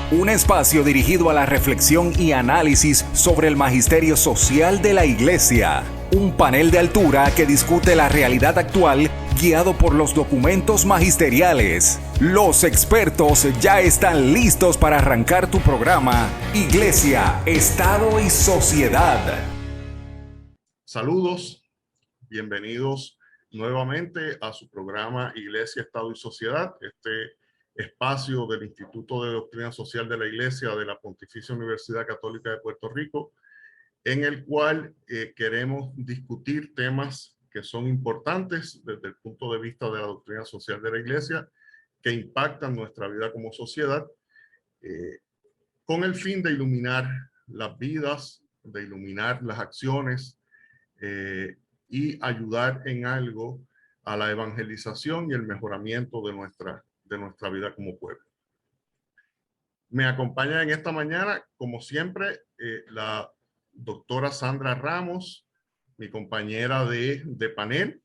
Un espacio dirigido a la reflexión y análisis sobre el magisterio social de la Iglesia. Un panel de altura que discute la realidad actual guiado por los documentos magisteriales. Los expertos ya están listos para arrancar tu programa Iglesia, Estado y Sociedad. Saludos, bienvenidos nuevamente a su programa Iglesia, Estado y Sociedad, este espacio del Instituto de Doctrina Social de la Iglesia de la Pontificia Universidad Católica de Puerto Rico, en el cual queremos discutir temas que son importantes desde el punto de vista de la doctrina social de la Iglesia, que impactan nuestra vida como sociedad, con el fin de iluminar las vidas, de iluminar las acciones y ayudar en algo a la evangelización y el mejoramiento de nuestra vida como pueblo. Me acompaña en esta mañana, como siempre, la doctora Sandra Ramos, mi compañera de panel,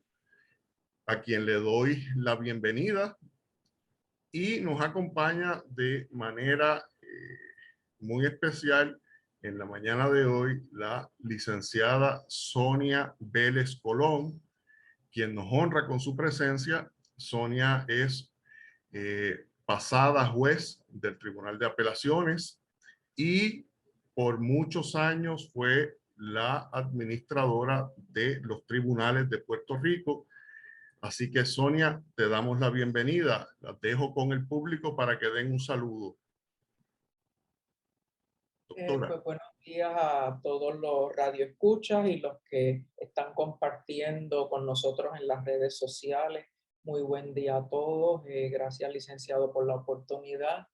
a quien le doy la bienvenida, y nos acompaña de manera muy especial en la mañana de hoy la licenciada Sonia Vélez Colón, quien nos honra con su presencia. Sonia es pasada juez del Tribunal de Apelaciones y por muchos años fue la administradora de los tribunales de Puerto Rico. Así que, Sonia, te damos la bienvenida. La dejo con el público para que den un saludo. Doctora. Pues buenos días a todos los radioescuchas y los que están compartiendo con nosotros en las redes sociales. Muy buen día a todos. Gracias, licenciado, por la oportunidad.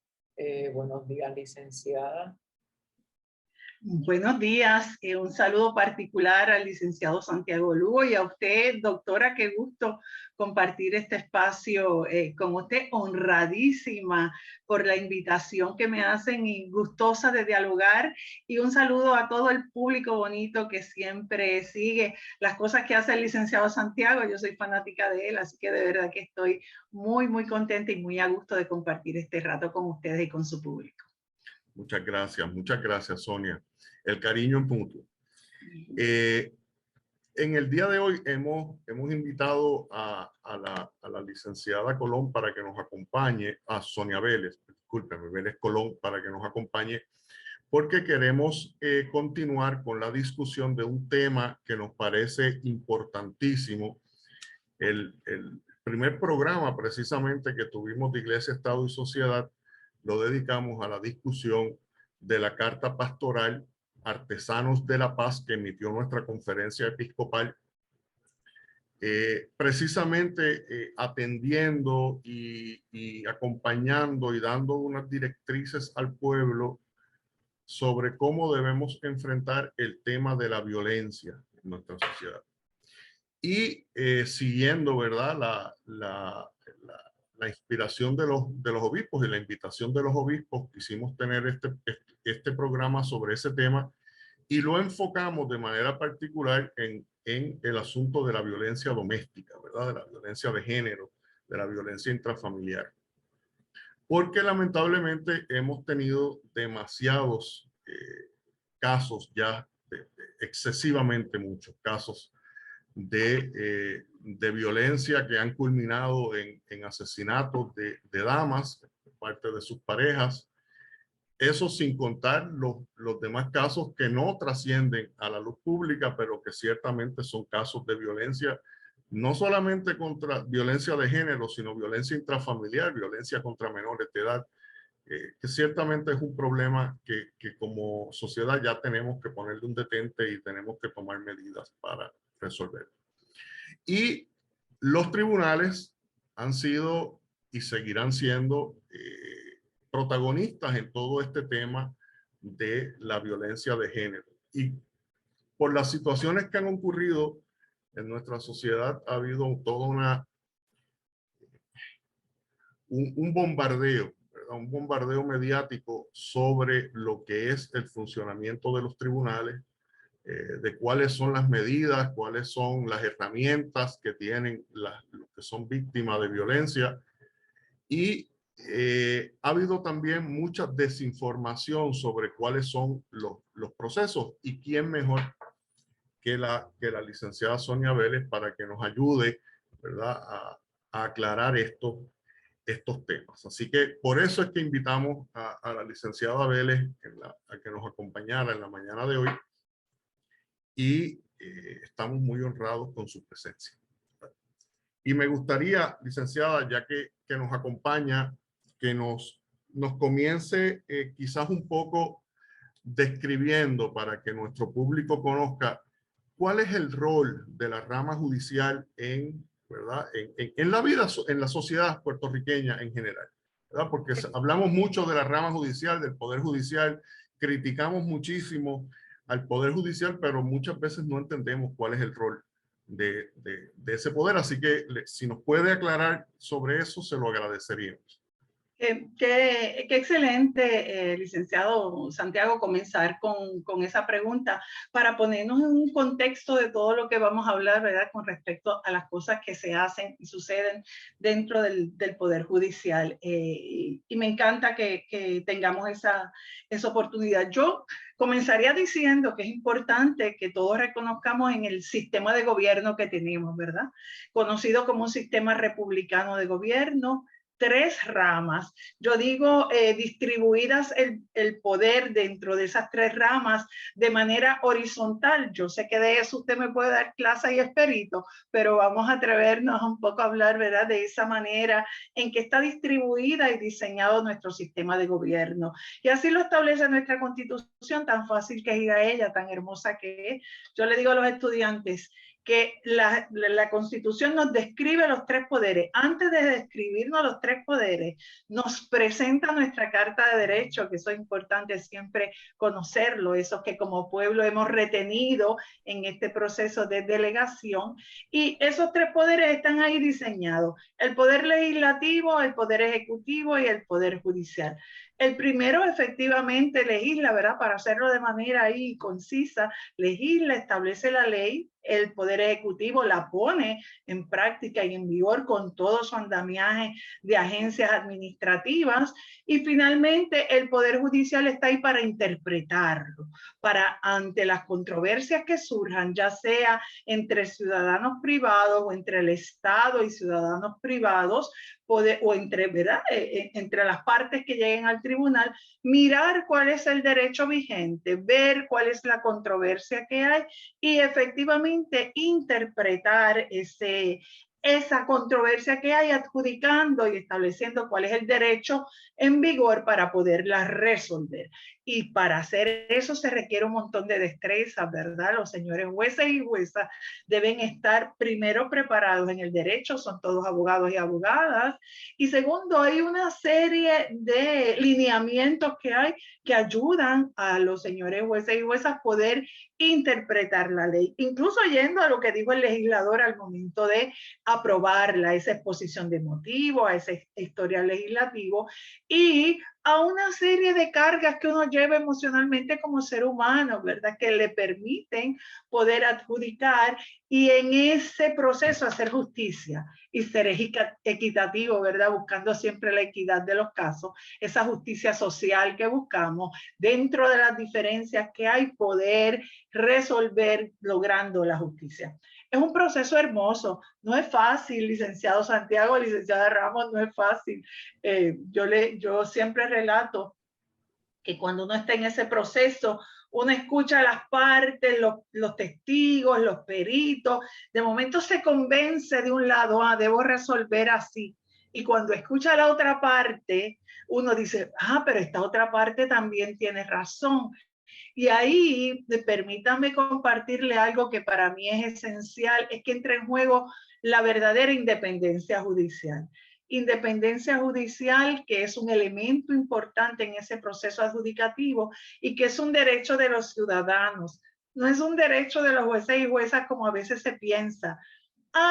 Buenos días, licenciada. Buenos días, un saludo particular al licenciado Santiago Lugo y a usted, doctora, qué gusto compartir este espacio con usted, honradísima por la invitación que me hacen y gustosa de dialogar, y un saludo a todo el público bonito que siempre sigue las cosas que hace el licenciado Santiago. Yo soy fanática de él, así que de verdad que estoy muy contenta y muy a gusto de compartir este rato con ustedes y con su público. Muchas gracias, Sonia. El cariño en punto. En el día de hoy hemos invitado a la licenciada Colón para que nos acompañe, a Sonia Vélez, discúlpeme, Vélez Colón, para que nos acompañe, porque queremos continuar con la discusión de un tema que nos parece importantísimo. El primer programa precisamente que tuvimos de Iglesia, Estado y Sociedad lo dedicamos a la discusión de la carta pastoral Artesanos de la Paz que emitió nuestra conferencia episcopal, precisamente atendiendo y acompañando y dando unas directrices al pueblo sobre cómo debemos enfrentar el tema de la violencia en nuestra sociedad. Y siguiendo, ¿verdad?, la inspiración de los obispos y la invitación de los obispos, quisimos tener este programa sobre ese tema y lo enfocamos de manera particular en el asunto de la violencia doméstica, ¿verdad?, de la violencia de género, de la violencia intrafamiliar. Porque lamentablemente hemos tenido demasiados casos ya, excesivamente muchos casos de violencia que han culminado en asesinatos de damas por parte de sus parejas. Eso sin contar los demás casos que no trascienden a la luz pública, pero que ciertamente son casos de violencia, no solamente contra violencia de género, sino violencia intrafamiliar, violencia contra menores de edad, que ciertamente es un problema que como sociedad ya tenemos que ponerle un detente y tenemos que tomar medidas para resolver. Y los tribunales han sido y seguirán siendo protagonistas en todo este tema de la violencia de género. Y por las situaciones que han ocurrido en nuestra sociedad ha habido todo un bombardeo, ¿verdad?, un bombardeo mediático sobre lo que es el funcionamiento de los tribunales, de cuáles son las medidas, cuáles son las herramientas que tienen los que son víctimas de violencia. Y ha habido también mucha desinformación sobre cuáles son los procesos y quién mejor que la licenciada Sonia Vélez para que nos ayude, ¿verdad?, a aclarar estos temas. Así que por eso es que invitamos a la licenciada Vélez a que nos acompañara en la mañana de hoy y estamos muy honrados con su presencia. Y me gustaría, licenciada, ya que nos acompaña, que nos comience quizás un poco describiendo para que nuestro público conozca cuál es el rol de la rama judicial ¿verdad?, en la vida, en la sociedad puertorriqueña en general, ¿verdad? Porque hablamos mucho de la rama judicial, del Poder Judicial, criticamos muchísimo al Poder Judicial, pero muchas veces no entendemos cuál es el rol de ese poder. Así que si nos puede aclarar sobre eso, se lo agradeceríamos. Qué excelente, licenciado Santiago, comenzar con esa pregunta para ponernos en un contexto de todo lo que vamos a hablar, ¿verdad?, con respecto a las cosas que se hacen y suceden dentro del Poder Judicial. Y me encanta que tengamos esa oportunidad. Yo comenzaría diciendo que es importante que todos reconozcamos en el sistema de gobierno que tenemos, ¿verdad?, conocido como un sistema republicano de gobierno. 3 ramas, yo digo distribuidas el poder dentro de esas 3 ramas de manera horizontal. Yo sé que de eso usted me puede dar clase y es perito, pero vamos a atrevernos un poco a hablar, ¿verdad?, de esa manera en que está distribuida y diseñado nuestro sistema de gobierno. Y así lo establece nuestra Constitución, tan fácil que es ir a ella, tan hermosa que es. Yo le digo a los estudiantes que la Constitución nos describe los 3 poderes. Antes de describirnos los 3 poderes, nos presenta nuestra Carta de Derechos, que eso es importante siempre conocerlo, esos que como pueblo hemos retenido en este proceso de delegación. Y esos 3 poderes están ahí diseñados: el poder legislativo, el poder ejecutivo y el poder judicial. El primero efectivamente legisla, ¿verdad?, para hacerlo de manera ahí concisa, legisla, establece la ley. El Poder Ejecutivo la pone en práctica y en vigor con todo su andamiaje de agencias administrativas. Y finalmente el Poder Judicial está ahí para interpretarlo, para ante las controversias que surjan, ya sea entre ciudadanos privados o entre el Estado y ciudadanos privados, o entre, ¿verdad?, entre las partes que lleguen al tribunal, mirar cuál es el derecho vigente, ver cuál es la controversia que hay y efectivamente interpretar esa controversia que hay, adjudicando y estableciendo cuál es el derecho en vigor para poderla resolver. Y para hacer eso se requiere un montón de destrezas, ¿verdad? Los señores jueces y juezas deben estar primero preparados en el derecho, son todos abogados y abogadas. Y segundo, hay una serie de lineamientos que hay que ayudan a los señores jueces y juezas a poder interpretar la ley, incluso yendo a lo que dijo el legislador al momento de aprobarla, esa exposición de motivos, a ese historial legislativo y a una serie de cargas que uno lleva emocionalmente como ser humano, ¿verdad?, que le permiten poder adjudicar y en ese proceso hacer justicia y ser equitativo, ¿verdad?, buscando siempre la equidad de los casos, esa justicia social que buscamos, dentro de las diferencias que hay, poder resolver logrando la justicia. Es un proceso hermoso, no es fácil, licenciado Santiago, licenciada Ramos, no es fácil. Yo siempre relato que cuando uno está en ese proceso, uno escucha las partes, los testigos, los peritos, de momento se convence de un lado, debo resolver así. Y cuando escucha la otra parte, uno dice, pero esta otra parte también tiene razón. Y ahí, permítanme compartirle algo que para mí es esencial, es que entra en juego la verdadera independencia judicial. Independencia judicial, que es un elemento importante en ese proceso adjudicativo y que es un derecho de los ciudadanos. No es un derecho de los jueces y juezas como a veces se piensa.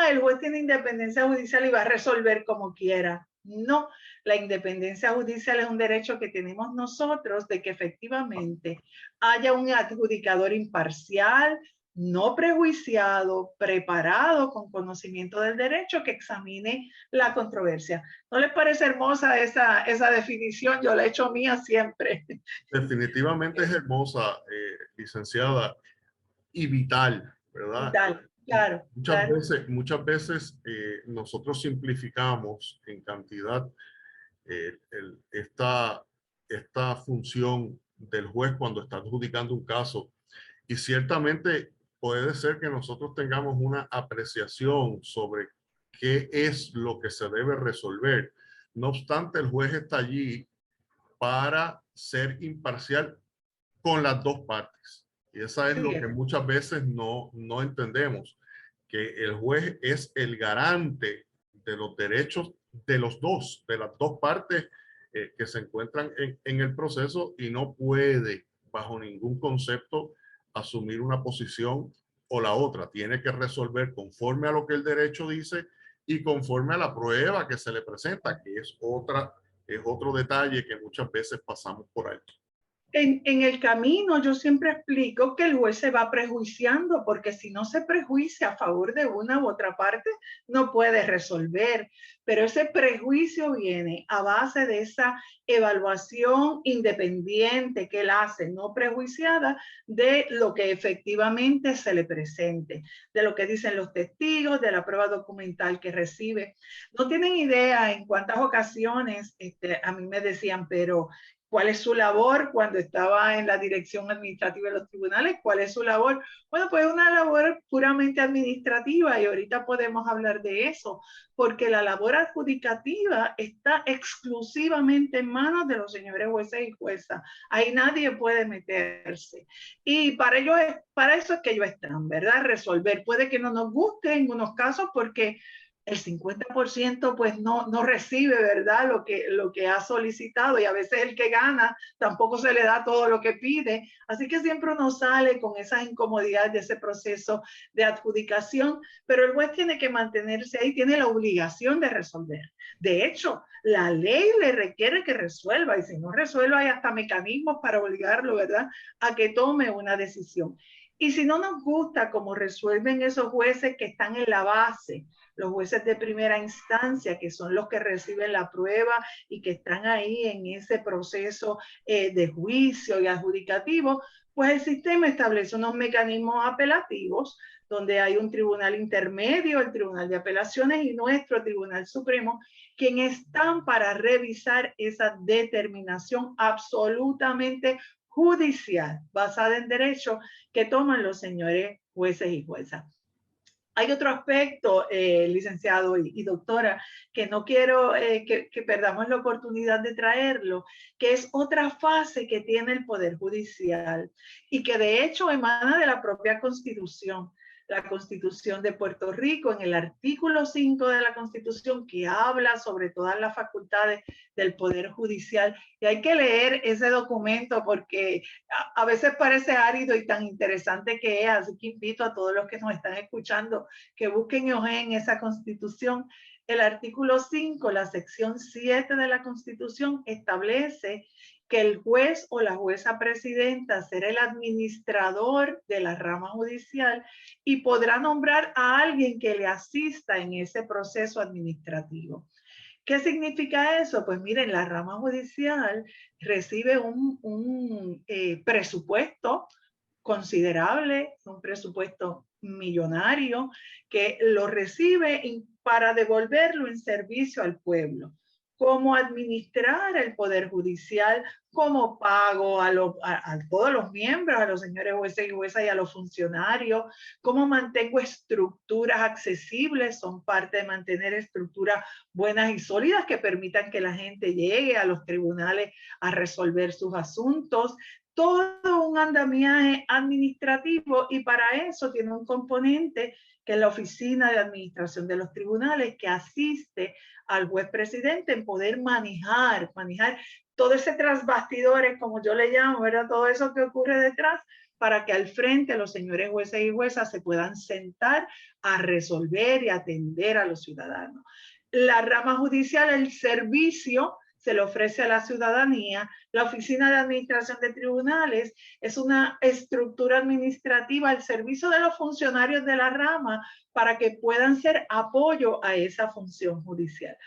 El juez tiene independencia judicial y va a resolver como quiera. No, la independencia judicial es un derecho que tenemos nosotros de que efectivamente haya un adjudicador imparcial, no prejuiciado, preparado, con conocimiento del derecho, que examine la controversia. ¿No les parece hermosa esa definición? Yo la he hecho mía siempre. Definitivamente es hermosa, licenciada, y vital, ¿verdad? Vital, claro. Muchas veces nosotros simplificamos en cantidad esta función del juez cuando está adjudicando un caso, y ciertamente puede ser que nosotros tengamos una apreciación sobre qué es lo que se debe resolver. No obstante, el juez está allí para ser imparcial con las dos partes. Y esa es lo que muchas veces no entendemos, que el juez es el garante de los derechos de las dos partes que se encuentran en el proceso, y no puede bajo ningún concepto asumir una posición o la otra. Tiene que resolver conforme a lo que el derecho dice y conforme a la prueba que se le presenta, que es otro detalle que muchas veces pasamos por alto. En el camino yo siempre explico que el juez se va prejuiciando, porque si no se prejuicia a favor de una u otra parte, no puede resolver. Pero ese prejuicio viene a base de esa evaluación independiente que él hace, no prejuiciada, de lo que efectivamente se le presente, de lo que dicen los testigos, de la prueba documental que recibe. No tienen idea en cuántas ocasiones a mí me decían, pero ¿cuál es su labor cuando estaba en la dirección administrativa de los tribunales? ¿Cuál es su labor? Bueno, pues una labor puramente administrativa, y ahorita podemos hablar de eso, porque la labor adjudicativa está exclusivamente en manos de los señores jueces y juezas. Ahí nadie puede meterse. Y para eso es que ellos están, ¿verdad? Resolver. Puede que no nos guste en unos casos porque el 50% pues no recibe, ¿verdad?, lo que ha solicitado, y a veces el que gana tampoco se le da todo lo que pide. Así que siempre uno sale con esas incomodidades de ese proceso de adjudicación, pero el juez tiene que mantenerse ahí, tiene la obligación de resolver. De hecho, la ley le requiere que resuelva, y si no resuelve hay hasta mecanismos para obligarlo, ¿verdad?, a que tome una decisión. Y si no nos gusta cómo resuelven esos jueces que están en la base, los jueces de primera instancia, que son los que reciben la prueba y que están ahí en ese proceso de juicio y adjudicativo, pues el sistema establece unos mecanismos apelativos donde hay un tribunal intermedio, el Tribunal de Apelaciones, y nuestro Tribunal Supremo, quienes están para revisar esa determinación absolutamente judicial, basada en derecho, que toman los señores jueces y juezas. Hay otro aspecto, licenciado y doctora, que no quiero que perdamos la oportunidad de traerlo, que es otra fase que tiene el Poder Judicial y que de hecho emana de la propia Constitución. La Constitución de Puerto Rico, en el artículo 5 de la Constitución, que habla sobre todas las facultades del Poder Judicial. Y hay que leer ese documento porque a veces parece árido y tan interesante que es. Así que invito a todos los que nos están escuchando que busquen y ojeen esa Constitución. El artículo 5, la sección 7 de la Constitución, establece que el juez o la jueza presidenta será el administrador de la rama judicial y podrá nombrar a alguien que le asista en ese proceso administrativo. ¿Qué significa eso? Pues miren, la rama judicial recibe un presupuesto considerable, un presupuesto millonario, que lo recibe para devolverlo en servicio al pueblo. Cómo administrar el Poder Judicial, cómo pago a todos los miembros, a los señores jueces y juezas y a los funcionarios, cómo mantengo estructuras accesibles, son parte de mantener estructuras buenas y sólidas que permitan que la gente llegue a los tribunales a resolver sus asuntos. Todo un andamiaje administrativo, y para eso tiene un componente que es la Oficina de Administración de los Tribunales, que asiste al juez presidente en poder manejar todo ese tras bastidores, como yo le llamo, ¿verdad? Todo eso que ocurre detrás, para que al frente los señores jueces y juezas se puedan sentar a resolver y atender a los ciudadanos. La rama judicial, el servicio, se le ofrece a la ciudadanía. La Oficina de Administración de Tribunales es una estructura administrativa al servicio de los funcionarios de la rama para que puedan ser apoyo a esa función judicial.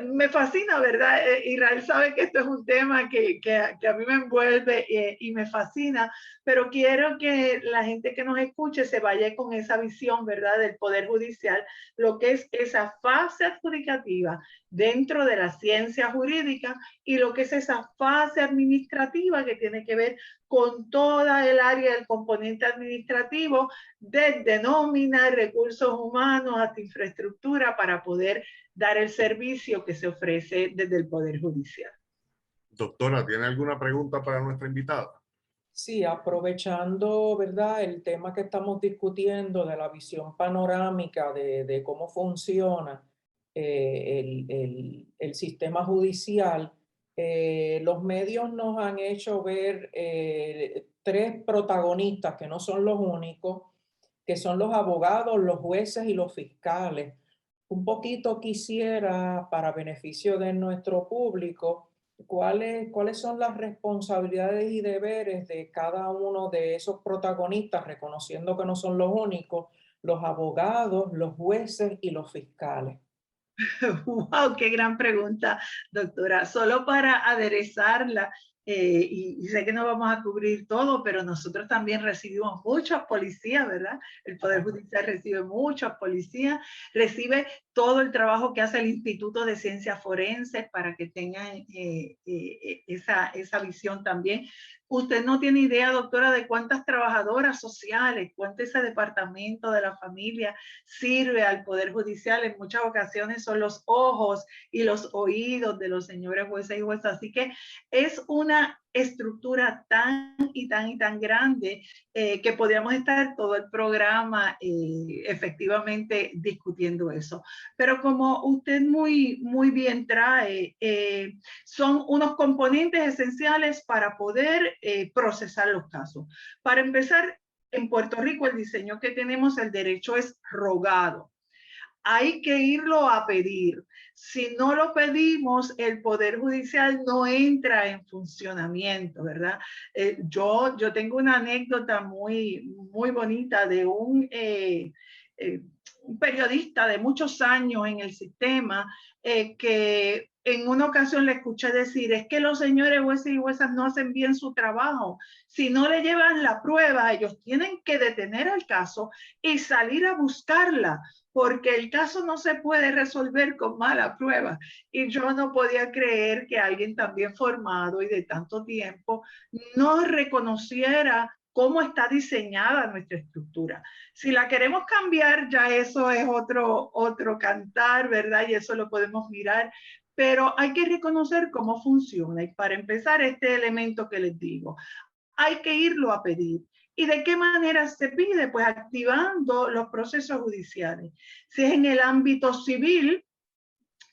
Me fascina, ¿verdad? Israel sabe que esto es un tema que a mí me envuelve y me fascina, pero quiero que la gente que nos escuche se vaya con esa visión, ¿verdad? Del Poder Judicial, lo que es esa fase adjudicativa dentro de la ciencia jurídica y lo que es esa fase administrativa que tiene que ver con toda el área del componente administrativo, desde nómina, recursos humanos hasta infraestructura para poder dar el servicio que se ofrece desde el Poder Judicial. Doctora, ¿tiene alguna pregunta para nuestra invitada? Sí, aprovechando, ¿verdad?, el tema que estamos discutiendo de la visión panorámica de cómo funciona el sistema judicial, los medios nos han hecho ver tres protagonistas que no son los únicos, que son los abogados, los jueces y los fiscales. Un poquito quisiera, para beneficio de nuestro público, ¿cuáles son las responsabilidades y deberes de cada uno de esos protagonistas, reconociendo que no son los únicos, los abogados, los jueces y los fiscales? ¡Wow! ¡Qué gran pregunta, doctora! Solo para aderezarla, y sé que no vamos a cubrir todo, pero nosotros también recibimos muchas policías, ¿verdad? El Poder Judicial recibe muchas policías, recibe todo el trabajo que hace el Instituto de Ciencias Forenses para que tengan esa visión también. Usted no tiene idea, doctora, de cuántas trabajadoras sociales, cuánto ese departamento de la familia sirve al Poder Judicial. En muchas ocasiones son los ojos y los oídos de los señores jueces y juezas. Así que es una estructura tan grande que podríamos estar todo el programa efectivamente discutiendo eso. Pero como usted muy bien trae, son unos componentes esenciales para poder procesar los casos. Para empezar, en Puerto Rico el diseño que tenemos, el derecho es rogado. Hay que irlo a pedir. Si no lo pedimos, el Poder Judicial no entra en funcionamiento, ¿verdad? Yo tengo una anécdota muy bonita de un periodista de muchos años en el sistema que en una ocasión le escuché decir, es que los señores jueces y juezas no hacen bien su trabajo. Si no le llevan la prueba, ellos tienen que detener el caso y salir a buscarla, porque el caso no se puede resolver con mala prueba. Y yo no podía creer que alguien tan bien formado y de tanto tiempo no reconociera cómo está diseñada nuestra estructura. Si la queremos cambiar, ya eso es otro cantar, ¿verdad? Y eso lo podemos mirar, pero hay que reconocer cómo funciona. Y para empezar, este elemento que les digo, hay que irlo a pedir. ¿Y de qué manera se pide? Pues activando los procesos judiciales. Si es en el ámbito civil,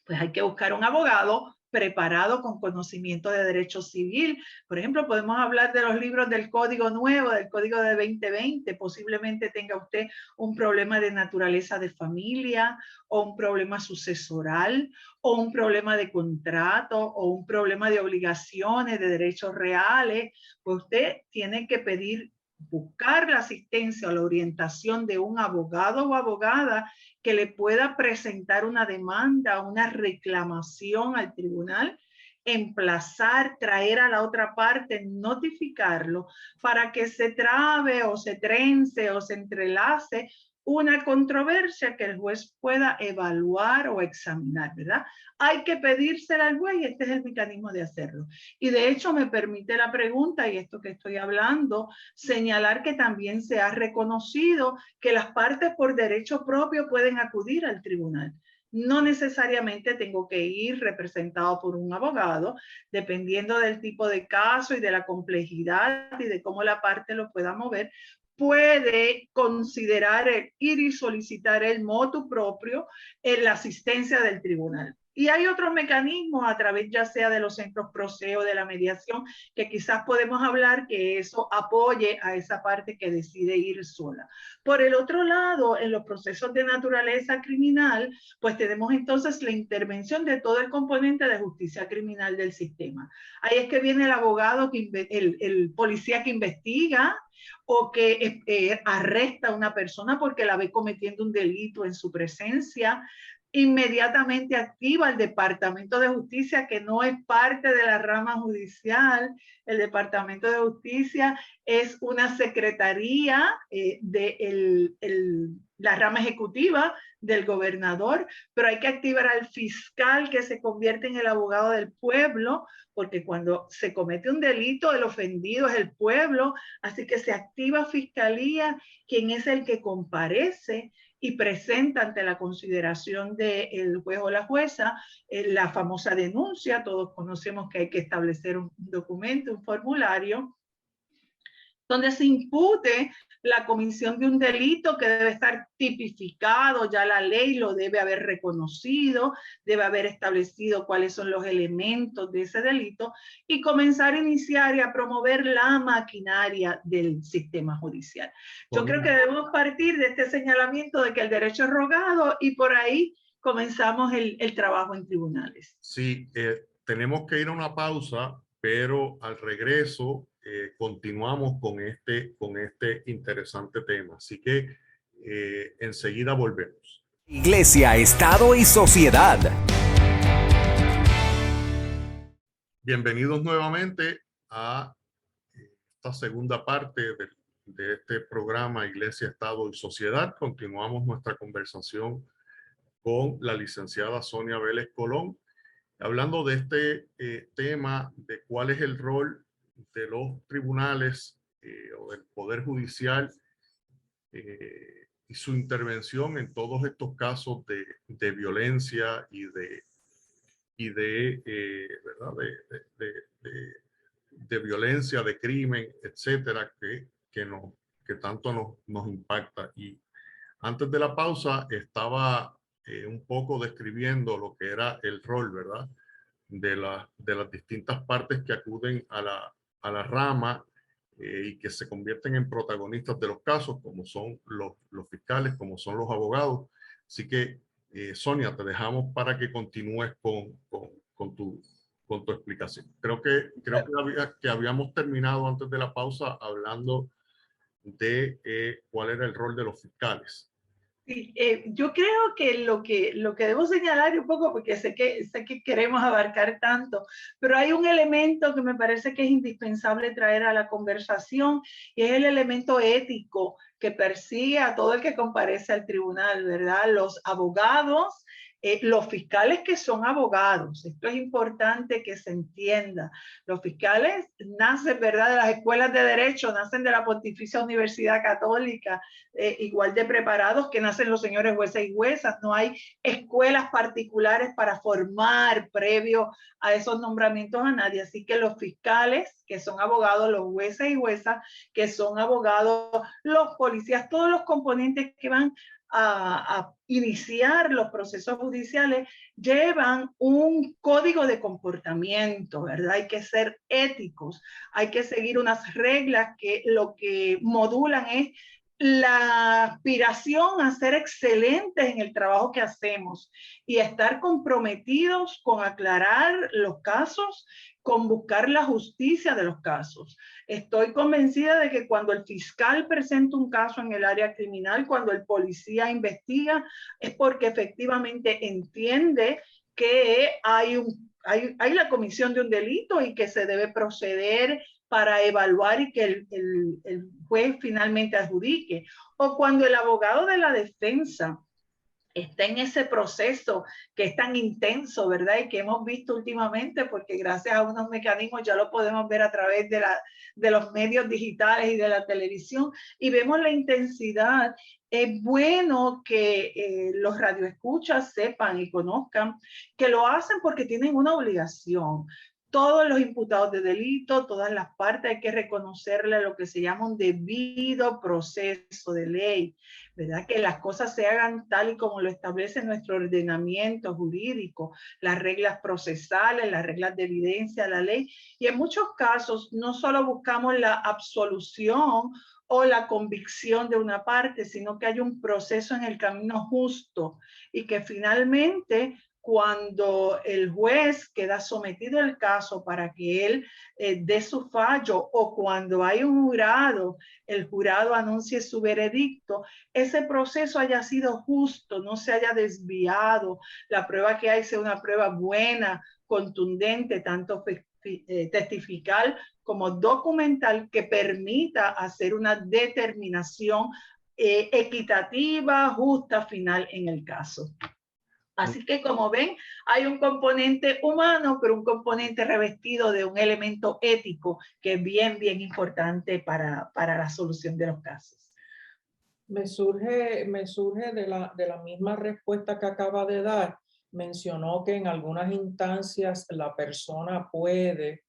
pues hay que buscar un abogado preparado con conocimiento de derecho civil. Por ejemplo, podemos hablar de los libros del Código Nuevo, del Código de 2020. Posiblemente tenga usted un problema de naturaleza de familia, o un problema sucesoral, o un problema de contrato, o un problema de obligaciones, de derechos reales. Pues usted tiene que buscar la asistencia o la orientación de un abogado o abogada que le pueda presentar una demanda, una reclamación al tribunal, emplazar, traer a la otra parte, notificarlo para que se trabe o se trence o se entrelace una controversia que el juez pueda evaluar o examinar, ¿verdad? Hay que pedírsela al juez y este es el mecanismo de hacerlo. Y de hecho me permite la pregunta, y esto que estoy hablando, señalar que también se ha reconocido que las partes por derecho propio pueden acudir al tribunal. No necesariamente tengo que ir representado por un abogado, dependiendo del tipo de caso y de la complejidad y de cómo la parte lo pueda mover, puede considerar ir y solicitar el motu propio en la asistencia del tribunal. Y hay otros mecanismos a través ya sea de los centros PROCEO, de la mediación, que quizás podemos hablar que eso apoye a esa parte que decide ir sola. Por el otro lado, en los procesos de naturaleza criminal, pues tenemos entonces la intervención de todo el componente de justicia criminal del sistema. Ahí es que viene el abogado, el policía que investiga, o que arresta a una persona porque la ve cometiendo un delito en su presencia. Inmediatamente activa el Departamento de Justicia, que no es parte de la rama judicial. El Departamento de Justicia es una secretaría de la rama ejecutiva del gobernador, pero hay que activar al fiscal, que se convierte en el abogado del pueblo, porque cuando se comete un delito, el ofendido es el pueblo, así que se activa fiscalía, quien es el que comparece y presenta ante la consideración del juez o la jueza la famosa denuncia. Todos conocemos que hay que establecer un documento, un formulario, donde se impute la comisión de un delito que debe estar tipificado, ya la ley lo debe haber reconocido, debe haber establecido cuáles son los elementos de ese delito y comenzar a iniciar y a promover la maquinaria del sistema judicial. Yo creo que debemos partir de este señalamiento de que el derecho es rogado y por ahí comenzamos el trabajo en tribunales. Sí, tenemos que ir a una pausa, pero al regreso continuamos con este interesante tema. Así que enseguida volvemos. Iglesia, Estado y Sociedad. Bienvenidos nuevamente a esta segunda parte de este programa Iglesia, Estado y Sociedad. Continuamos nuestra conversación con la licenciada Sonia Vélez Colón, hablando de este tema de cuál es el rol de los tribunales o del Poder Judicial y su intervención en todos estos casos de violencia y de violencia, de crimen, etcétera, que tanto nos impacta. Y antes de la pausa estaba un poco describiendo lo que era el rol, ¿verdad?, de las distintas partes que acuden a la rama y que se convierten en protagonistas de los casos, como son los fiscales, como son los abogados. Así que, Sonia, te dejamos para que continúes con tu explicación. Creo que habíamos terminado antes de la pausa hablando de cuál era el rol de los fiscales. Sí, yo creo que lo que debo señalar un poco, porque sé que queremos abarcar tanto, pero hay un elemento que me parece que es indispensable traer a la conversación y es el elemento ético que persigue a todo el que comparece al tribunal, ¿verdad? Los abogados, los fiscales que son abogados, esto es importante que se entienda. Los fiscales nacen, ¿verdad?, de las escuelas de derecho, nacen de la Pontificia Universidad Católica, igual de preparados que nacen los señores jueces y juezas. No hay escuelas particulares para formar previo a esos nombramientos a nadie. Así que los fiscales, que son abogados, los jueces y juezas, que son abogados, los policías, todos los componentes que van a iniciar los procesos judiciales, llevan un código de comportamiento, ¿verdad? Hay que ser éticos, hay que seguir unas reglas que lo que modulan es la aspiración a ser excelentes en el trabajo que hacemos y estar comprometidos con aclarar los casos, con buscar la justicia de los casos. Estoy convencida de que cuando el fiscal presenta un caso en el área criminal, cuando el policía investiga, es porque efectivamente entiende que hay la comisión de un delito y que se debe proceder para evaluar y que el juez finalmente adjudique. O cuando el abogado de la defensa está en ese proceso que es tan intenso, ¿verdad? Y que hemos visto últimamente, porque gracias a unos mecanismos ya lo podemos ver a través de los medios digitales y de la televisión, y vemos la intensidad. Es bueno que los radioescuchas sepan y conozcan que lo hacen porque tienen una obligación. todos los imputados de delito, todas las partes, hay que reconocerle lo que se llama un debido proceso de ley, ¿verdad? Que las cosas se hagan tal y como lo establece nuestro ordenamiento jurídico, las reglas procesales, las reglas de evidencia, la ley. Y en muchos casos no solo buscamos la absolución o la convicción de una parte, sino que hay un proceso en el camino justo y que finalmente, cuando el juez queda sometido al caso para que él dé su fallo, o cuando hay un jurado, el jurado anuncie su veredicto, ese proceso haya sido justo, no se haya desviado, la prueba que hay sea una prueba buena, contundente, tanto testifical como documental, que permita hacer una determinación equitativa, justa, final en el caso. Así que, como ven, hay un componente humano, pero un componente revestido de un elemento ético que es bien, bien importante para la solución de los casos. Me surge de la misma respuesta que acaba de dar. Mencionó que en algunas instancias la persona puede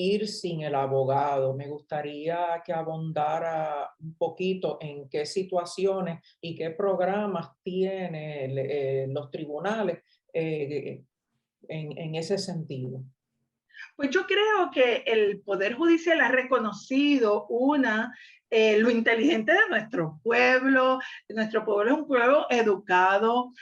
ir sin el abogado. Me gustaría que abundara un poquito en qué situaciones y qué programas tienen los tribunales en ese sentido. Pues yo creo que el Poder Judicial ha reconocido lo inteligente de nuestro pueblo. Nuestro pueblo es un pueblo educado.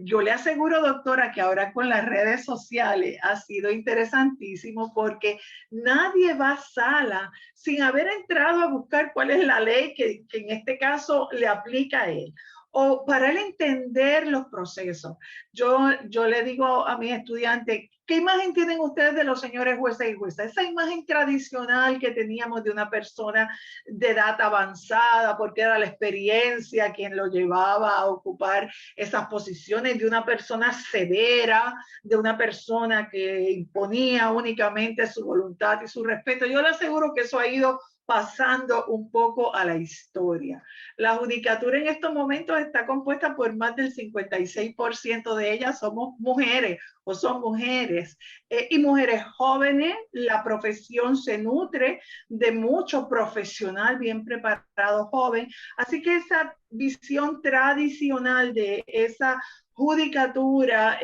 Yo le aseguro, doctora, que ahora con las redes sociales ha sido interesantísimo, porque nadie va a sala sin haber entrado a buscar cuál es la ley que en este caso le aplica a él, o para él entender los procesos. Yo le digo a mis estudiantes, ¿qué imagen tienen ustedes de los señores jueces y juezas? Esa imagen tradicional que teníamos de una persona de edad avanzada, porque era la experiencia quien lo llevaba a ocupar esas posiciones, de una persona severa, de una persona que imponía únicamente su voluntad y su respeto. Yo le aseguro que eso ha ido pasando un poco a la historia. La judicatura en estos momentos está compuesta por más del 56% de ellas somos mujeres o son mujeres, y mujeres jóvenes. La profesión se nutre de mucho profesional bien preparado joven, así que esa visión tradicional de esa judicatura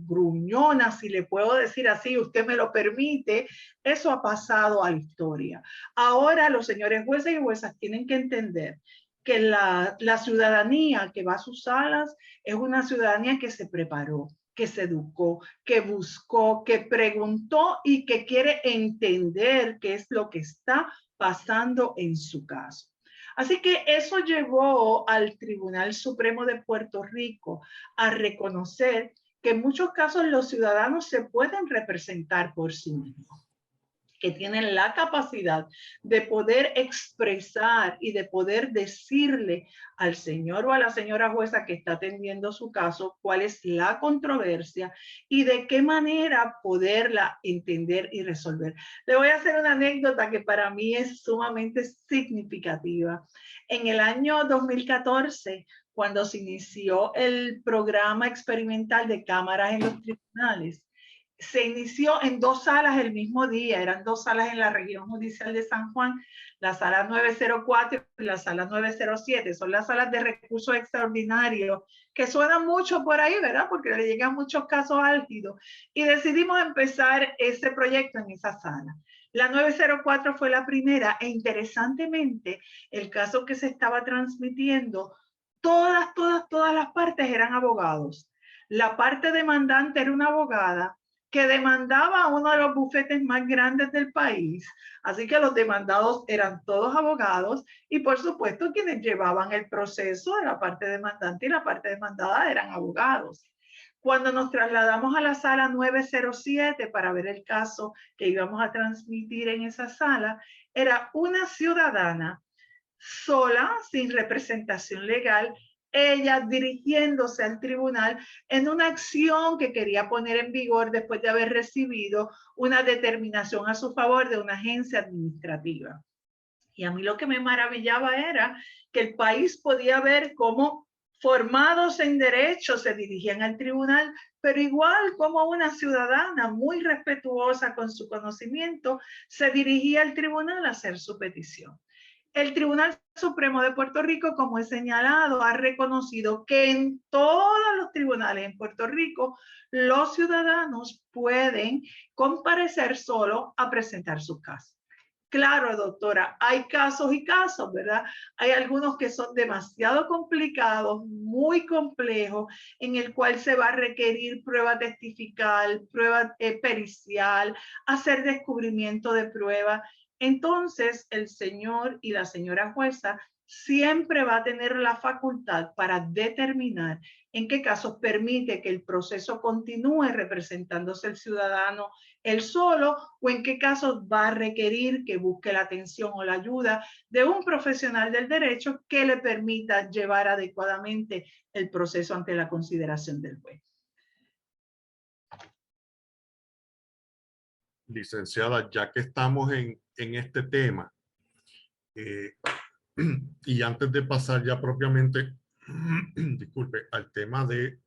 gruñona, si le puedo decir así, usted me lo permite, eso ha pasado a la historia. Ahora los señores jueces y juezas tienen que entender que la ciudadanía que va a sus salas es una ciudadanía que se preparó, que se educó, que buscó, que preguntó y que quiere entender qué es lo que está pasando en su caso. Así que eso llevó al Tribunal Supremo de Puerto Rico a reconocer que en muchos casos los ciudadanos se pueden representar por sí mismos, que tienen la capacidad de poder expresar y de poder decirle al señor o a la señora jueza que está atendiendo su caso cuál es la controversia y de qué manera poderla entender y resolver. Le voy a hacer una anécdota que para mí es sumamente significativa. En el año 2014, cuando se inició el programa experimental de cámaras en los tribunales, se inició en 2 salas el mismo día. Eran 2 salas en la región judicial de San Juan, la sala 904 y la sala 907. Son las salas de recursos extraordinarios que suenan mucho por ahí, ¿verdad? Porque le llegan muchos casos álgidos. Y decidimos empezar ese proyecto en esa sala. La 904 fue la primera, e interesantemente, el caso que se estaba transmitiendo, todas las partes eran abogados. La parte demandante era una abogada que demandaba a uno de los bufetes más grandes del país. Así que los demandados eran todos abogados y, por supuesto, quienes llevaban el proceso de la parte demandante y la parte demandada eran abogados. Cuando nos trasladamos a la sala 907 para ver el caso que íbamos a transmitir en esa sala, era una ciudadana sola, sin representación legal, ella dirigiéndose al tribunal en una acción que quería poner en vigor después de haber recibido una determinación a su favor de una agencia administrativa. Y a mí lo que me maravillaba era que el país podía ver cómo formados en derecho se dirigían al tribunal, pero igual como una ciudadana muy respetuosa con su conocimiento, se dirigía al tribunal a hacer su petición. El Tribunal Supremo de Puerto Rico, como he señalado, ha reconocido que en todos los tribunales en Puerto Rico, los ciudadanos pueden comparecer solo a presentar sus casos. Claro, doctora, hay casos y casos, ¿verdad? Hay algunos que son demasiado complicados, muy complejos, en el cual se va a requerir prueba testifical, prueba pericial, hacer descubrimiento de prueba. Entonces, el señor y la señora jueza siempre va a tener la facultad para determinar en qué casos permite que el proceso continúe representándose el ciudadano él solo, o en qué casos va a requerir que busque la atención o la ayuda de un profesional del derecho que le permita llevar adecuadamente el proceso ante la consideración del juez. Licenciada, ya que estamos en este tema, y antes de pasar ya propiamente, disculpe, al tema de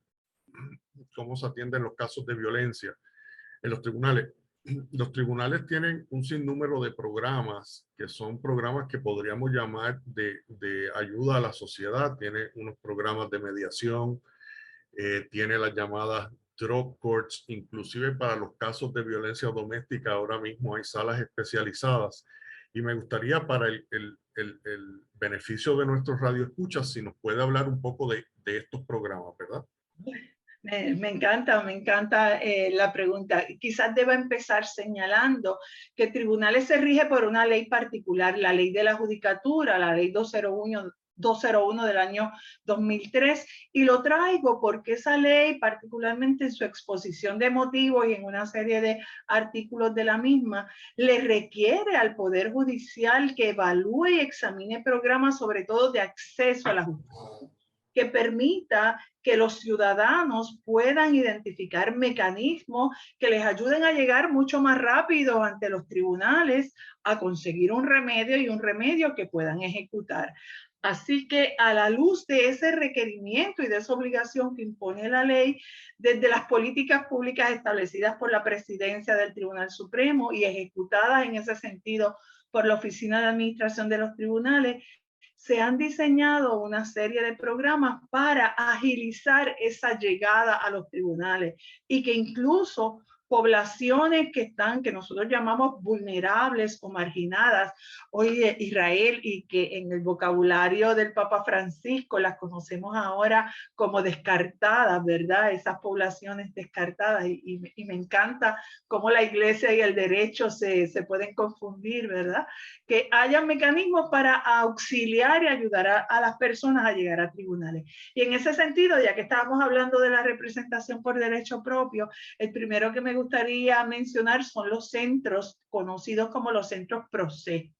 cómo se atienden los casos de violencia en los tribunales tienen un sinnúmero de programas, que son programas que podríamos llamar de ayuda a la sociedad. Tiene unos programas de mediación, tiene las llamadas drug courts, inclusive para los casos de violencia doméstica ahora mismo hay salas especializadas. Y me gustaría, para el beneficio de nuestros radioescuchas, si nos puede hablar un poco de estos programas, ¿verdad? Me encanta la pregunta. Quizás deba empezar señalando que tribunales se rige por una ley particular, la ley de la judicatura, la ley 201 del año 2003, y lo traigo porque esa ley, particularmente en su exposición de motivos y en una serie de artículos de la misma, le requiere al Poder Judicial que evalúe y examine programas, sobre todo de acceso a la justicia, que permita que los ciudadanos puedan identificar mecanismos que les ayuden a llegar mucho más rápido ante los tribunales, a conseguir un remedio y un remedio que puedan ejecutar. Así que a la luz de ese requerimiento y de esa obligación que impone la ley, desde las políticas públicas establecidas por la presidencia del Tribunal Supremo y ejecutadas en ese sentido por la Oficina de Administración de los Tribunales, se han diseñado una serie de programas para agilizar esa llegada a los tribunales y que incluso poblaciones que nosotros llamamos vulnerables o marginadas hoy en Israel, y que en el vocabulario del Papa Francisco las conocemos ahora como descartadas, ¿verdad? Esas poblaciones descartadas, y me encanta cómo la iglesia y el derecho se pueden confundir, ¿verdad? Que haya mecanismos para auxiliar y ayudar a las personas a llegar a tribunales. Y en ese sentido, ya que estábamos hablando de la representación por derecho propio, el primero que me gustaría mencionar son los centros conocidos como los centros PROCE.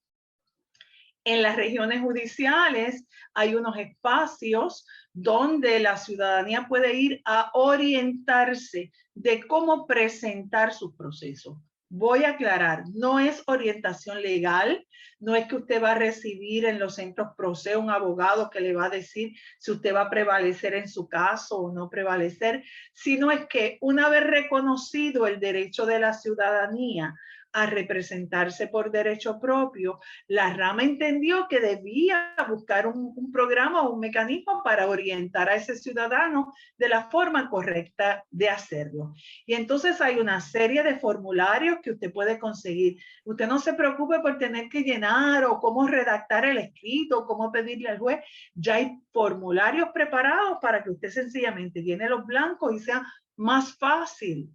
En las regiones judiciales hay unos espacios donde la ciudadanía puede ir a orientarse de cómo presentar sus procesos. Voy a aclarar, no es orientación legal, no es que usted va a recibir en los centros PROCE un abogado que le va a decir si usted va a prevalecer en su caso o no prevalecer, sino es que una vez reconocido el derecho de la ciudadanía a representarse por derecho propio, la rama entendió que debía buscar un programa o un mecanismo para orientar a ese ciudadano de la forma correcta de hacerlo. Y entonces hay una serie de formularios que usted puede conseguir. Usted no se preocupe por tener que llenar o cómo redactar el escrito, o cómo pedirle al juez. Ya hay formularios preparados para que usted sencillamente llene los blancos y sea más fácil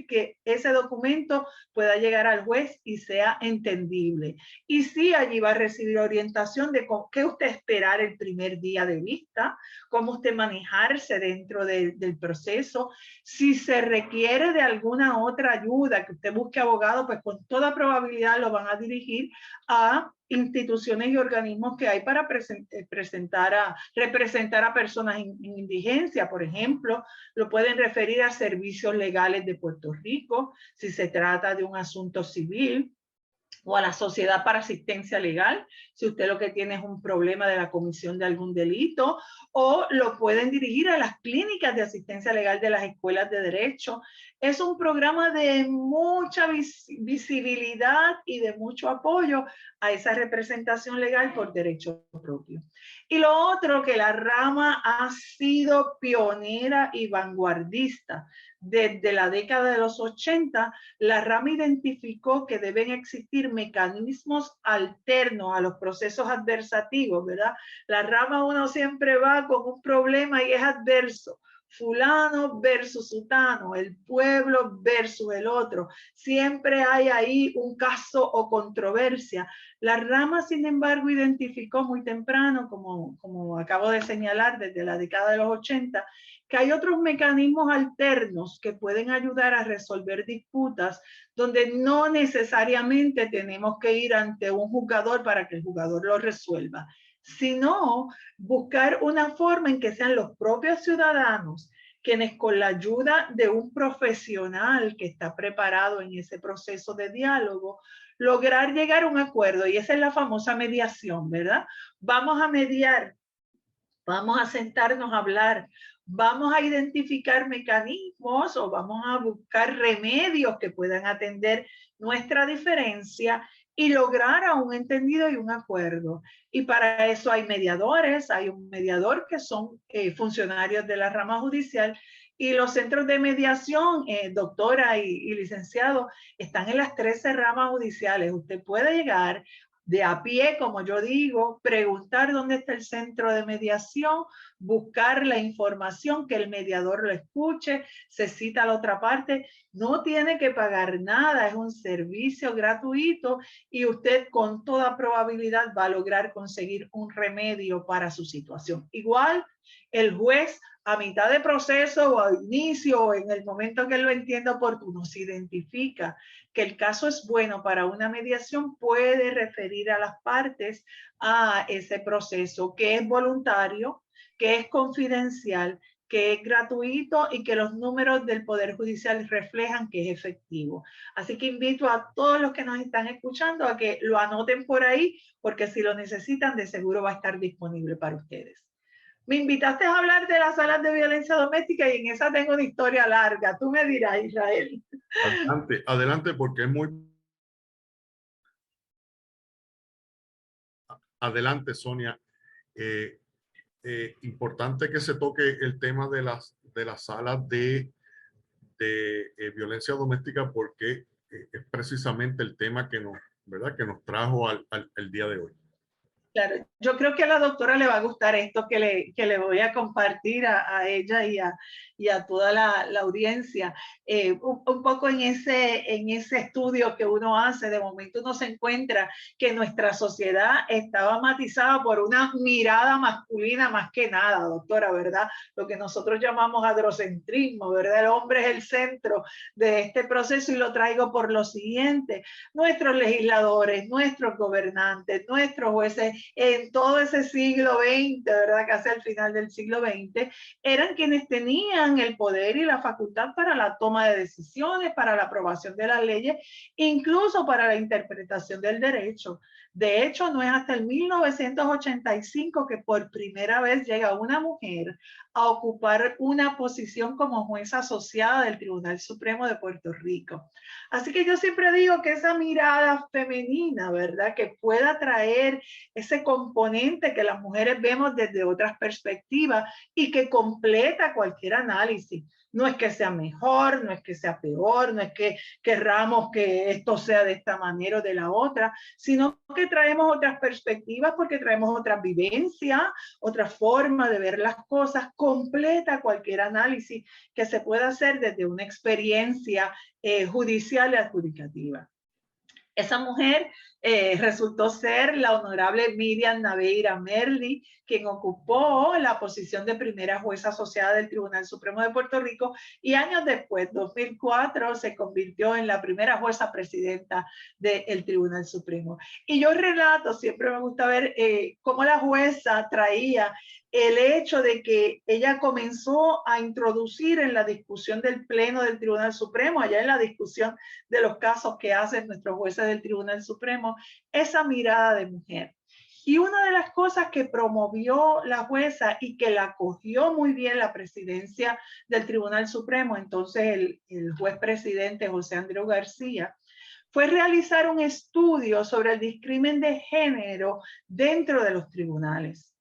que ese documento pueda llegar al juez y sea entendible. Y sí, allí va a recibir orientación de qué usted esperar el primer día de vista, cómo usted manejarse dentro del proceso. Si se requiere de alguna otra ayuda, que usted busque abogado, pues con toda probabilidad lo van a dirigir a instituciones y organismos que hay para representar a personas en indigencia. Por ejemplo, lo pueden referir a Servicios Legales de Puerto Rico, si se trata de un asunto civil. o a la Sociedad para Asistencia Legal, si usted lo que tiene es un problema de la comisión de algún delito, o lo pueden dirigir a las clínicas de asistencia legal de las escuelas de derecho. Es un programa de mucha visibilidad y de mucho apoyo a esa representación legal por derecho propio. Y lo otro, que la rama ha sido pionera y vanguardista. Desde la década de los 80, la rama identificó que deben existir mecanismos alternos a los procesos adversativos, ¿verdad? La rama uno siempre va con un problema y es adverso. Fulano versus sutano, el pueblo versus el otro. Siempre hay ahí un caso o controversia. La rama, sin embargo, identificó muy temprano, como acabo de señalar, desde la década de los 80, que hay otros mecanismos alternos que pueden ayudar a resolver disputas donde no necesariamente tenemos que ir ante un juzgador para que el juzgador lo resuelva, sino buscar una forma en que sean los propios ciudadanos quienes, con la ayuda de un profesional que está preparado en ese proceso de diálogo, lograr llegar a un acuerdo. Y esa es la famosa mediación, ¿verdad? Vamos a mediar, vamos a sentarnos a hablar, vamos a identificar mecanismos o vamos a buscar remedios que puedan atender nuestra diferencia y lograr a un entendido y un acuerdo. Y para eso hay mediadores, hay un mediador que son funcionarios de la rama judicial, y los centros de mediación, doctora y licenciado, están en las 13 ramas judiciales. Usted puede llegar de a pie, como yo digo, preguntar dónde está el centro de mediación, buscar la información, que el mediador lo escuche, se cita a la otra parte, no tiene que pagar nada, es un servicio gratuito y usted con toda probabilidad va a lograr conseguir un remedio para su situación. Igual, el juez a mitad de proceso o al inicio o en el momento que él lo entienda oportuno, se identifica que el caso es bueno para una mediación, puede referir a las partes a ese proceso, que es voluntario, que es confidencial, que es gratuito y que los números del Poder Judicial reflejan que es efectivo. Así que invito a todos los que nos están escuchando a que lo anoten por ahí, porque si lo necesitan, de seguro va a estar disponible para ustedes. Me invitaste a hablar de las salas de violencia doméstica y en esa tengo una historia larga. Tú me dirás, Israel. Adelante, adelante, porque es muy... Adelante, Sonia. Importante que se toque el tema de las salas de violencia doméstica, porque es precisamente el tema que nos, ¿verdad?, que nos trajo al día de hoy. Claro, yo creo que a la doctora le va a gustar esto que le voy a compartir a ella y a toda la audiencia. Un poco en ese estudio que uno hace, de momento uno se encuentra que nuestra sociedad estaba matizada por una mirada masculina más que nada, doctora, ¿verdad? Lo que nosotros llamamos androcentrismo, ¿verdad? El hombre es el centro de este proceso, y lo traigo por lo siguiente: nuestros legisladores, nuestros gobernantes, nuestros jueces, en todo ese siglo XX, ¿verdad?, casi al final del siglo XX, eran quienes tenían el poder y la facultad para la toma de decisiones, para la aprobación de las leyes, incluso para la interpretación del derecho. De hecho, no es hasta el 1985 que por primera vez llega una mujer a ocupar una posición como jueza asociada del Tribunal Supremo de Puerto Rico. Así que yo siempre digo que esa mirada femenina, ¿verdad?, que pueda traer ese componente que las mujeres vemos desde otras perspectivas y que completa cualquier análisis. No es que sea mejor, no es que sea peor, no es que querramos que esto sea de esta manera o de la otra, sino que traemos otras perspectivas porque traemos otra vivencia, otra forma de ver las cosas, completa cualquier análisis que se pueda hacer desde una experiencia judicial y adjudicativa. Esa mujer resultó ser la honorable Miriam Naveira Merli, quien ocupó la posición de primera jueza asociada del Tribunal Supremo de Puerto Rico, y años después, 2004, se convirtió en la primera jueza presidenta del Tribunal Supremo. Y yo relato, siempre me gusta ver cómo la jueza traía el hecho de que ella comenzó a introducir en la discusión del Pleno del Tribunal Supremo, allá en la discusión de los casos que hacen nuestros jueces del Tribunal Supremo, esa mirada de mujer. Y una de las cosas que promovió la jueza y que la cogió muy bien la presidencia del Tribunal Supremo, entonces el juez presidente José Andreu García, fue realizar un estudio sobre el discrimen de género dentro de los tribunales.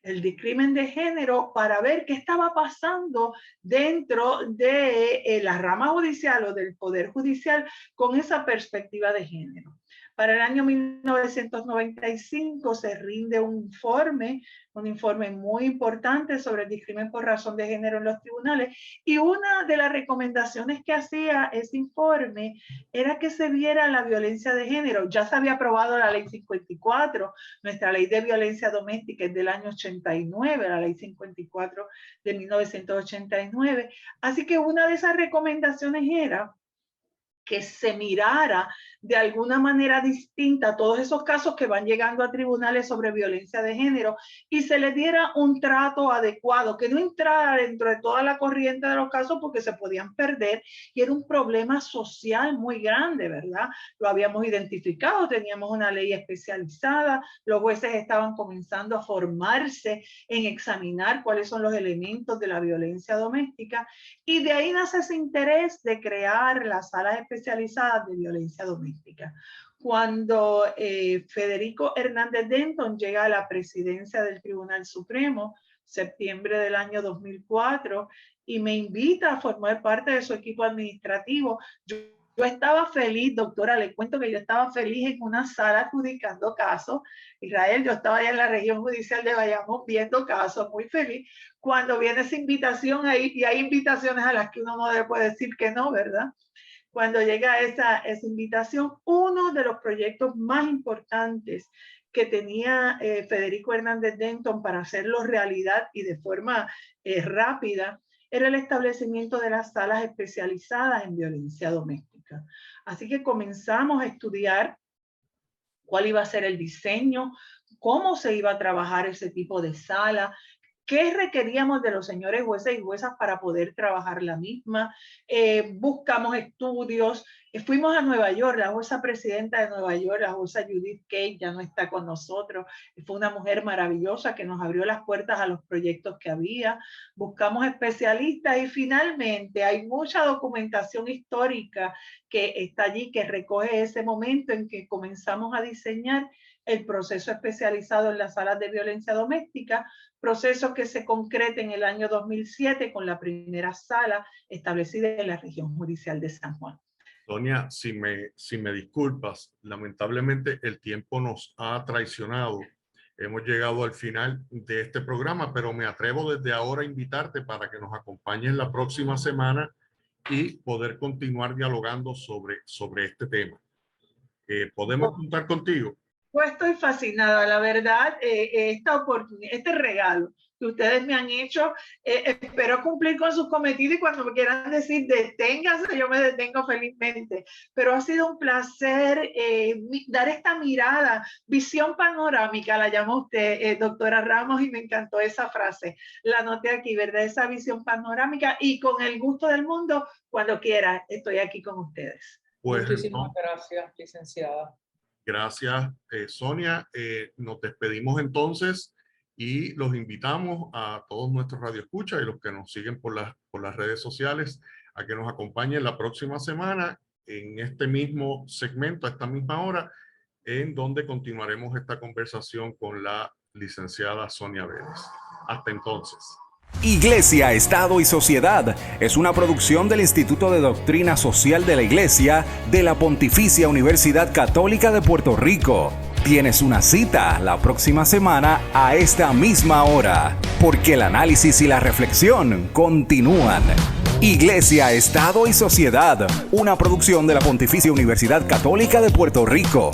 El discrimen de género para ver qué estaba pasando dentro de la rama judicial o del Poder Judicial con esa perspectiva de género. Para el año 1995 se rinde un informe muy importante sobre el discrimen por razón de género en los tribunales, y una de las recomendaciones que hacía ese informe era que se viera la violencia de género. Ya se había aprobado la ley 54, nuestra ley de violencia doméstica es del año 89, la ley 54 de 1989, así que una de esas recomendaciones era que se mirara de alguna manera distinta todos esos casos que van llegando a tribunales sobre violencia de género y se les diera un trato adecuado, que no entrara dentro de toda la corriente de los casos porque se podían perder y era un problema social muy grande, ¿verdad? Lo habíamos identificado, teníamos una ley especializada, los jueces estaban comenzando a formarse en examinar cuáles son los elementos de la violencia doméstica y de ahí nace ese interés de crear las salas especializadas de violencia doméstica. Cuando Federico Hernández Denton llega a la presidencia del Tribunal Supremo, septiembre del año 2004, y me invita a formar parte de su equipo administrativo, yo estaba feliz, doctora, le cuento que yo estaba feliz en una sala adjudicando casos. Israel, yo estaba allá en la región judicial de Bayamón viendo casos, muy feliz. Cuando viene esa invitación ahí, y hay invitaciones a las que uno no le puede decir que no, ¿verdad? Cuando llega esa invitación, uno de los proyectos más importantes que tenía Federico Hernández Denton para hacerlo realidad y de forma rápida, era el establecimiento de las salas especializadas en violencia doméstica. Así que comenzamos a estudiar cuál iba a ser el diseño, cómo se iba a trabajar ese tipo de sala, qué requeríamos de los señores jueces y juezas para poder trabajar la misma. Buscamos estudios, fuimos a Nueva York, la jueza presidenta de Nueva York, la jueza Judith Kate, ya no está con nosotros, fue una mujer maravillosa que nos abrió las puertas a los proyectos que había. Buscamos especialistas y finalmente hay mucha documentación histórica que está allí, que recoge ese momento en que comenzamos a diseñar el proceso especializado en las salas de violencia doméstica, proceso que se concreta en el año 2007 con la primera sala establecida en la región judicial de San Juan. Sonia, si me disculpas, lamentablemente el tiempo nos ha traicionado. Hemos llegado al final de este programa, pero me atrevo desde ahora a invitarte para que nos acompañes la próxima semana y poder continuar dialogando sobre este tema. ¿Podemos contar contigo? Pues estoy fascinada, la verdad, esta oportunidad, este regalo que ustedes me han hecho, espero cumplir con sus cometidos y cuando me quieran decir deténgase, yo me detengo felizmente, pero ha sido un placer dar esta mirada, visión panorámica, la llama usted, doctora Ramos, y me encantó esa frase, la anoté aquí, ¿verdad? Esa visión panorámica y con el gusto del mundo, cuando quiera, estoy aquí con ustedes. Pues, muchísimas gracias, licenciada. Gracias, Sonia. Nos despedimos entonces y los invitamos a todos nuestros radioescuchas y los que nos siguen por las redes sociales a que nos acompañen la próxima semana en este mismo segmento, a esta misma hora, en donde continuaremos esta conversación con la licenciada Sonia Vélez. Hasta entonces. Iglesia, Estado y Sociedad es una producción del Instituto de Doctrina Social de la Iglesia de la Pontificia Universidad Católica de Puerto Rico. Tienes una cita la próxima semana a esta misma hora, porque el análisis y la reflexión continúan. Iglesia, Estado y Sociedad, una producción de la Pontificia Universidad Católica de Puerto Rico.